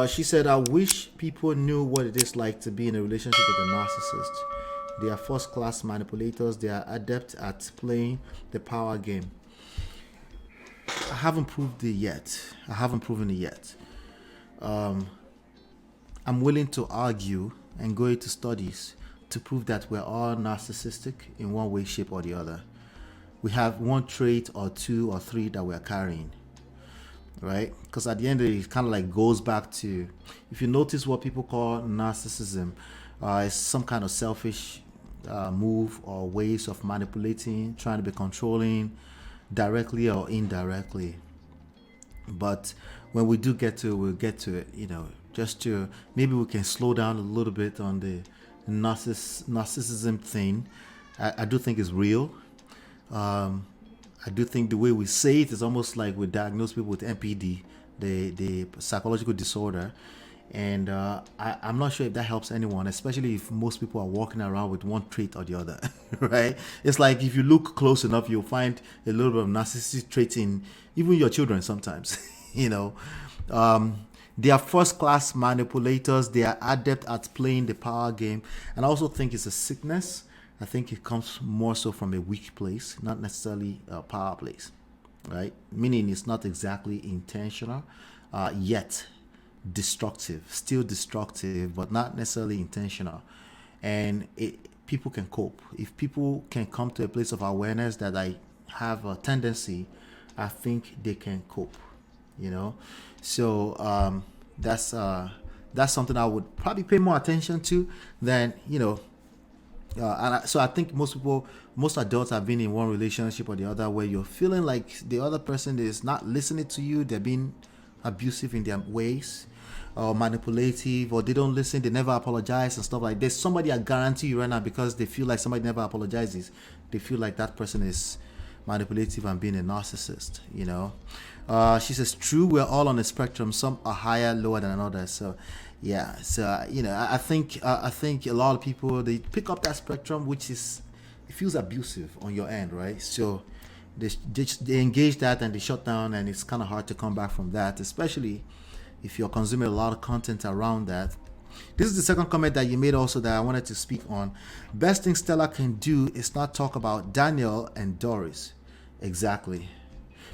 She said, I wish people knew what it is like to be in a relationship with a narcissist. They are first class manipulators, they are adept at playing the power game. I haven't proved it yet. I haven't proven it yet. Um, I'm willing to argue and go into studies to prove that we're all narcissistic in one way, shape, or the other. We have one trait or two or three that we're carrying, right? Because at the end of it, it kind of like goes back to, if you notice what people call narcissism, it's some kind of selfish move or ways of manipulating, trying to be controlling, directly or indirectly. But when we do get to it, we'll get to it. Just to maybe we can slow down a little bit on the narcissism thing. I do think it's real. Um, I do think the way we say it is almost like we diagnose people with MPD, the psychological disorder. And I'm not sure if that helps anyone, especially if most people are walking around with one trait or the other, right? It's like if you look close enough, you'll find a little bit of narcissistic traits in even your children sometimes, you know. They are first class manipulators, they are adept at playing the power game. And I also think it's a sickness. I think it comes more so from a weak place, not necessarily a power place, right? Meaning it's not exactly intentional, yet destructive, still destructive, but not necessarily intentional. And people can cope. If people can come to a place of awareness that I have a tendency, I think they can cope, you know. So that's something I would probably pay more attention to than, so I think most adults have been in one relationship or the other where you're feeling like the other person is not listening to you, they're being abusive in their ways or manipulative, or they don't listen, they never apologize and stuff like. There's somebody, I guarantee you right now, because they feel like somebody never apologizes, they feel like that person is manipulative and being a narcissist, She says, true, we're all on a spectrum, some are higher, lower than others. So yeah, so I think a lot of people, they pick up that spectrum, which is, it feels abusive on your end, right? So they engage that and they shut down, and it's kind of hard to come back from that, especially if you're consuming a lot of content around that. This is the second comment that you made also that I wanted to speak on. Best thing Stella can do is not talk about Daniel and Doris. Exactly.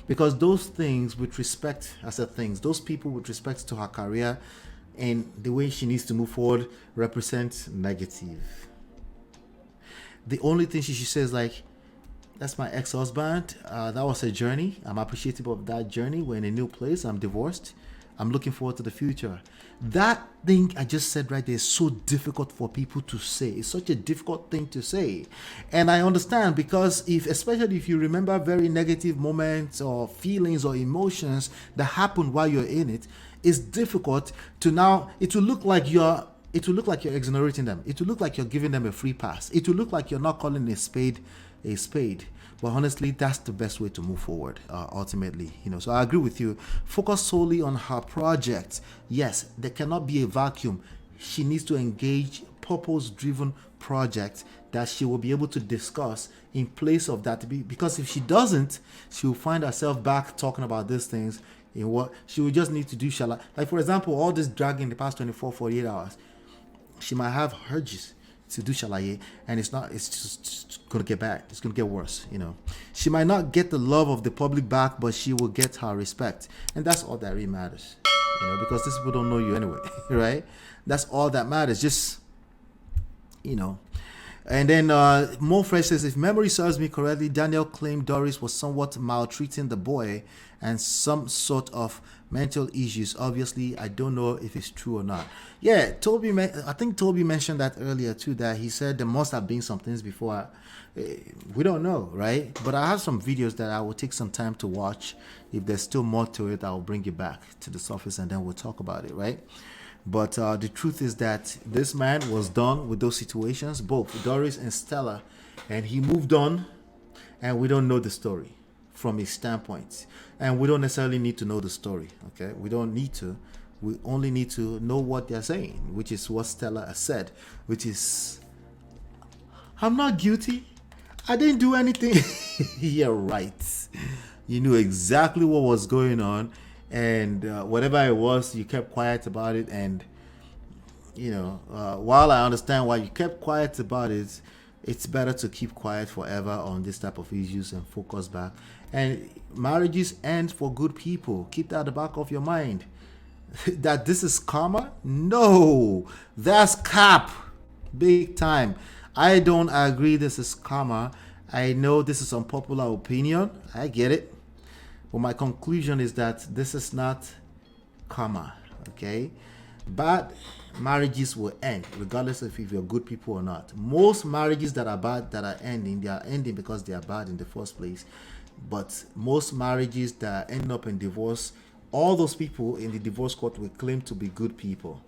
Because those things with respect, I said things, those people with respect to her career and the way she needs to move forward represent negative. The only thing she should say is like, that's my ex-husband. That was a journey. I'm appreciative of that journey. We're in a new place. I'm divorced. I'm looking forward to the future. That thing I just said right there is so difficult for people to say. It's such a difficult thing to say. And I understand, because especially if you remember very negative moments or feelings or emotions that happened while you're in it, it's difficult to now, it will look like you're exonerating them. It will look like you're giving them a free pass. It will look like you're not calling a spade a spade. But honestly, that's the best way to move forward, ultimately. So I agree with you. Focus solely on her project. Yes, there cannot be a vacuum. She needs to engage purpose-driven project that she will be able to discuss in place of that. Because if she doesn't, she will find herself back talking about these things in what she will just need to do. Like, for example, all this dragging the past 24, 48 hours, she might have urges to do shalaye, and it's just gonna get bad. It's gonna get worse. She might not get the love of the public back, but she will get her respect, and that's all that really matters. Because these people don't know you anyway, right? That's all that matters. Just And then Mo Fresh says, if memory serves me correctly, Daniel claimed Doris was somewhat maltreating the boy and some sort of mental issues. Obviously, I don't know if it's true or not. Yeah, I think Toby mentioned that earlier too, that he said there must have been some things before. We don't know, right? But I have some videos that I will take some time to watch. If there's still more to it, I'll bring it back to the surface and then we'll talk about it, right? But the truth is that this man was done with those situations, both Doris and Stella, and he moved on, and we don't know the story from his standpoint. And we don't necessarily need to know the story, okay? We don't need to. We only need to know what they're saying, which is what Stella has said, which is, I'm not guilty. I didn't do anything. Yeah, right. You knew exactly what was going on, and whatever it was, you kept quiet about it. And while I understand why you kept quiet about it, it's better to keep quiet forever on this type of issues and focus back. And marriages end for good people. Keep that at the back of your mind. That this is karma? No, that's cap. Big time. I don't agree this is karma. I know this is unpopular opinion. I get it. But my conclusion is that this is not karma. Okay? Bad marriages will end regardless of if you're good people or not. Most marriages that are bad that are ending, they are ending because they are bad in the first place. But most marriages that end up in divorce, all those people in the divorce court will claim to be good people,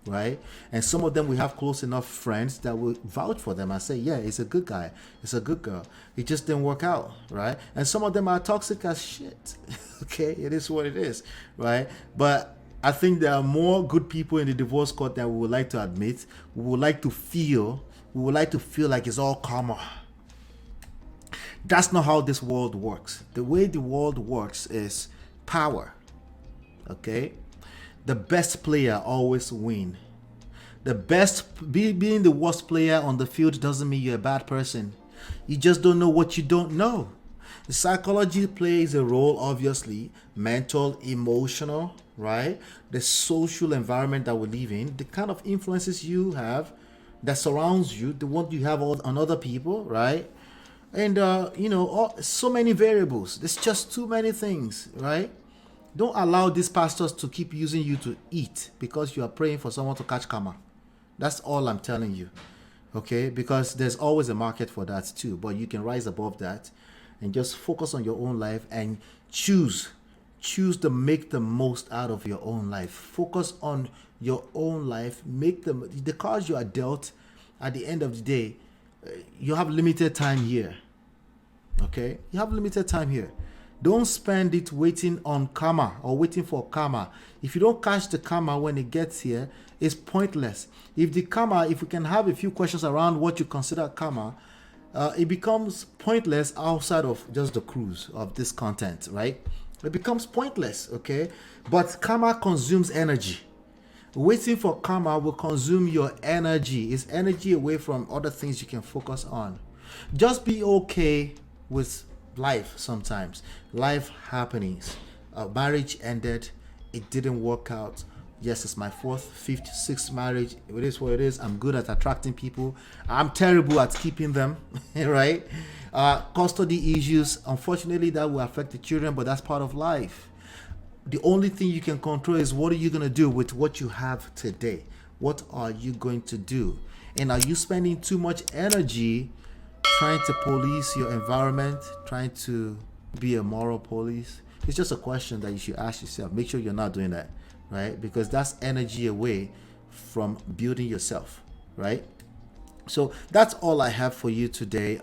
right? And some of them, we have close enough friends that will vouch for them and say, yeah, it's a good guy, it's a good girl, it just didn't work out, right? And some of them are toxic as shit. Okay, it is what it is, right? But I think there are more good people in the divorce court than we would like to admit. We would like to feel like it's all karma. That's not how this world works. The way the world works is power. Okay? The best player always win. Being the worst player on the field doesn't mean you're a bad person. You just don't know what you don't know. The psychology plays a role, obviously, mental, emotional, right? The social environment that we live in, the kind of influences you have that surrounds you, the one you have on other people, right? And so many variables. There's just too many things, right? Don't allow these pastors to keep using you to eat because you are praying for someone to catch karma. That's all I'm telling you. Okay? Because there's always a market for that too. But you can rise above that and just focus on your own life and choose to make the most out of your own life. Focus on your own life. Make the cards you are dealt. At the end of the day, you have limited time here. Okay? You have limited time here. Don't spend it waiting on karma or waiting for karma. If you don't catch the karma when it gets here, it's pointless. If we can have a few questions around what you consider karma, it becomes pointless outside of just the cruise of this content, right? It becomes pointless, okay? But karma consumes energy. Waiting for karma will consume your energy. It's energy away from other things you can focus on. Just be okay with life sometimes. Life happenings. Marriage ended. It didn't work out. Yes, it's my fourth, fifth, sixth marriage. It is what it is. I'm good at attracting people. I'm terrible at keeping them, right? Custody issues. Unfortunately, that will affect the children, but that's part of life. The only thing you can control is what are you going to do with what you have today? What are you going to do? And are you spending too much energy trying to police your environment, trying to be a moral police? It's just a question that you should ask yourself. Make sure you're not doing that, right? Because that's energy away from building yourself, right? So that's all I have for you today.